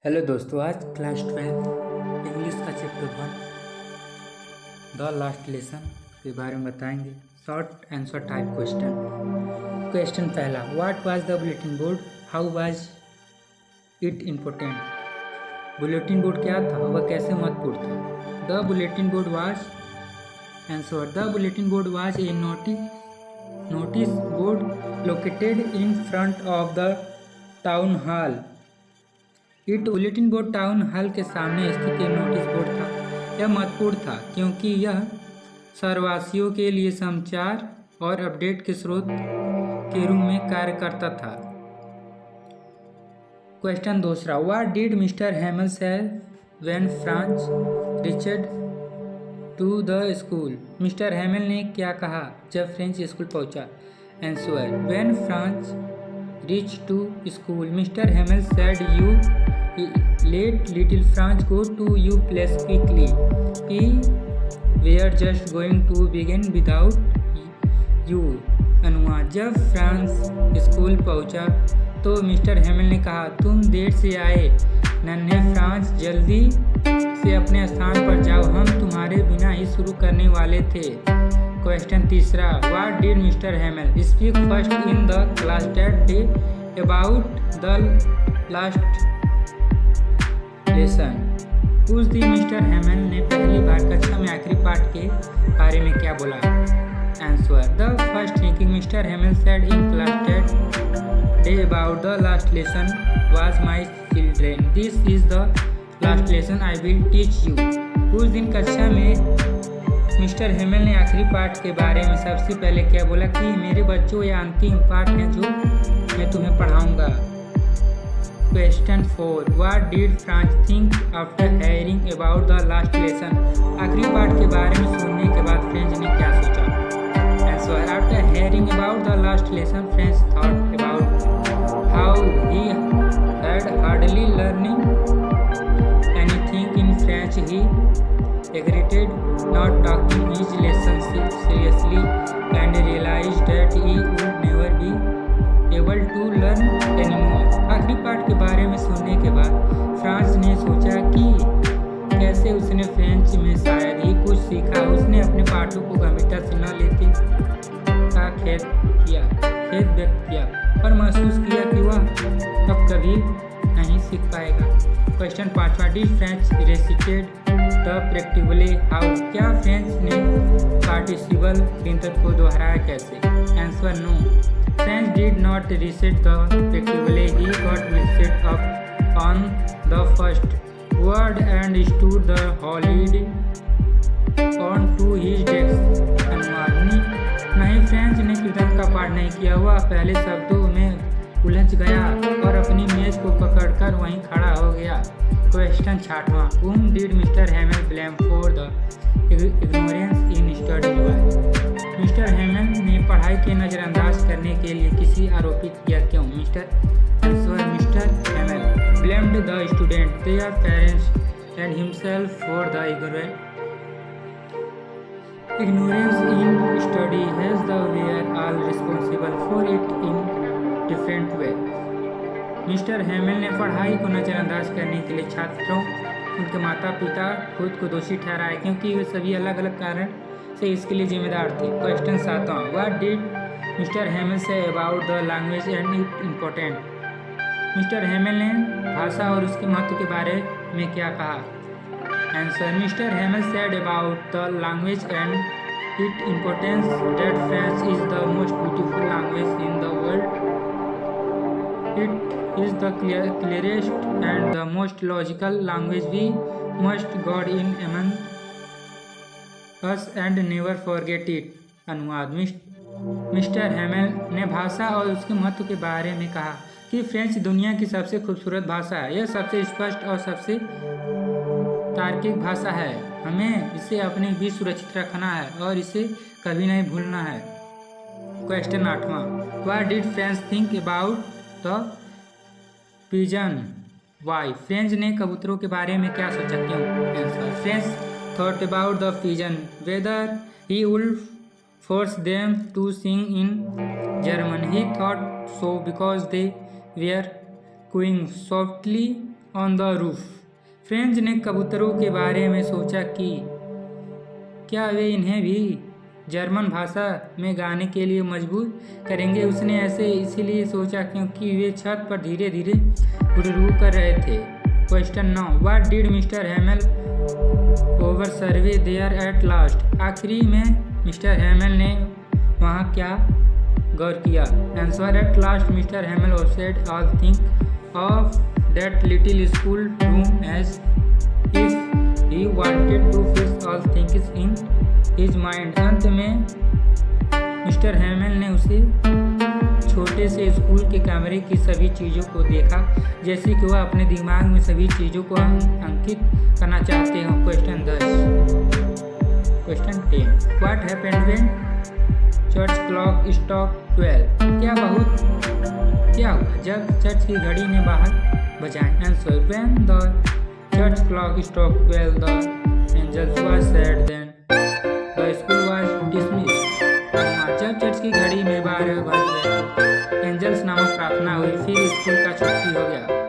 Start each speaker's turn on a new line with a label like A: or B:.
A: Hello दोस्तों, आज class 12 English का चैप्टर 1 द लास्ट लेसन के बारे में बताएंगे। शॉर्ट आंसर टाइप क्वेश्चन पहला, what was the bulletin board, how was it important. Bulletin board क्या था, वह कैसे महत्वपूर्ण था। The bulletin board was answer, the bulletin board was a notice board located in front of the town hall. Bulletin board town hall के सामने स्थित एक नोटिस बोर्ड था। यह महत्वपूर्ण था क्योंकि यह शहरवासियों के लिए समाचार और अपडेट के स्रोत के रूप में कार्य करता था। क्वेश्चन दूसरा, what did Mr Hamel say when Franz reached to the school. Mr Hamel ने क्या कहा जब फ्रेंच स्कूल पहुंचा। Answer, when Franz reach to school Mr Hamel said you let little Franz go to you place quickly. We were just going to begin without you. अनुवाद, जब France school पहुंचा तो mister Hamel ने कहा, तुम देर से आए नन्हे फ्रांस, जल्दी से अपने स्थान पर जाओ, हम तुम्हारे बिना ही शुरू करने वाले थे। क्वेश्चन तीसरा, what did Mr Hamel speak first in the class that day about the last lesson. उस दिन मिस्टर हेमल ने पहली बार कक्षा में आखिरी पाठ के बारे में क्या बोला। Answer, the first thinking Mr Hamel said in class that day about the last lesson was my children, this is the last lesson I will teach you. उस दिन कक्षा में मिस्टर हेमल ने आखिरी पाठ के बारे में सबसे पहले क्या बोला कि मेरे बच्चों, यह अंतिम पाठ है जो मैं तुम्हें पढ़ाऊंगा। Question 4, what did France think after hearing about the last lesson. आखिरी पाठ के बारे में सुनने के बाद फ्रेंच ने क्या सोचा। Answer, after hearing about the last lesson French thought about how he had hardly learning anything in French. He regretted not taking his lessons seriously and realized that he would never be able to learn anymore. आखिरी पाठ के बारे में सुनने के बाद France ने सोचा कि कैसे उसने फ्रेंच में शायद ही कुछ सीखा। उसने अपने पाठों को गंभीरता से न लेते का खेद व्यक्त किया और महसूस किया कि वह अब कभी नहीं सीख पाएगा। Question 5, did French recited the practically how. क्या फ्रेंच ने पार्टिसिपल कृंतक को दोहराया कैसे। Answer, no, French did not recite the practically, he got mixed up on the first word and stood the holding on to his desk. अनुवाद, नहीं, French ने कृतज्ञ का पाठ नहीं किया, वह पहले शब्दों में उलझ गया और अपनी मेज को पकड़कर वहीं खड़ा हो गया। क्वेश्चन 6वां, whom did Mr Hamel blame for the ignorance in study by। Mr Hamel ने पढ़ाई के नज़रअंदाज करने के लिए किसी आरोपित किया क्यों। Mr Hamel blamed the student, their parents and himself for the ignorance in study, as they were all responsible for it in different way। Mr Hamel ने पढ़ाई को नज़रअंदाज करने के लिए छात्रों, उनके माता पिता खुद को दोषी ठहराए क्योंकि वे सभी अलग अलग कारण से इसके लिए जिम्मेदार थे। क्वेश्चन 7वां, what did Mr Hamel say about the language and it important. Mr Hamel ने भाषा और उसके महत्व के बारे में क्या कहा। Answer, Mr Hamel said about the language and it importance that French is the most beautiful language in the world. It is the clearest and the most logical language. We must guard in among us and never forget it. अनुवाद, mister Hamel ने भाषा और उसके महत्व के बारे में कहा कि फ्रेंच दुनिया की सबसे खूबसूरत भाषा है। यह सबसे स्पष्ट और सबसे तार्किक भाषा है। हमें इसे अपने बीच सुरक्षित रखना है और इसे कभी नहीं भूलना है। क्वेश्चन 8वां, what did French think about the pigeon why. French ने कबूतरों के बारे में क्या सोचा क्यों। Answer, French thought about the pigeon whether he would force them to sing in German. He thought so because they were cooing softly on the roof. French ने कबूतरों के बारे में सोचा कि क्या वे इन्हें भी जर्मन भाषा में गाने के लिए मजबूर करेंगे। उसने ऐसे इसीलिए सोचा क्योंकि वे छत पर धीरे धीरे गुड़गुड़ कर रहे थे। Question 9, what did Mr Hamel over survey there at last. आखिरी में मिस्टर हैमेल ने वहाँ क्या गौर किया। Answer, at last Mr Hamel observed all think of that little school room as if he wanted to fix all things in his mind. अंत में Mr Hamel ने उसे छोटे से स्कूल के कमरे की सभी चीज़ों को देखा जैसे कि वह अपने दिमाग में सभी चीज़ों को अंकित करना चाहते हों। Question 10। Question 10, what happened when church clock struck 12। क्या हुआ जब चर्च की घड़ी ने बाहर बजाएं। Answer, when the church clock struck 12 the angels was said then the school was dismissed. जब चर्च की घड़ी में 12 बज गए तो एंजल्स नामक प्रार्थना हुई, फिर स्कूल का छुट्टी हो गया।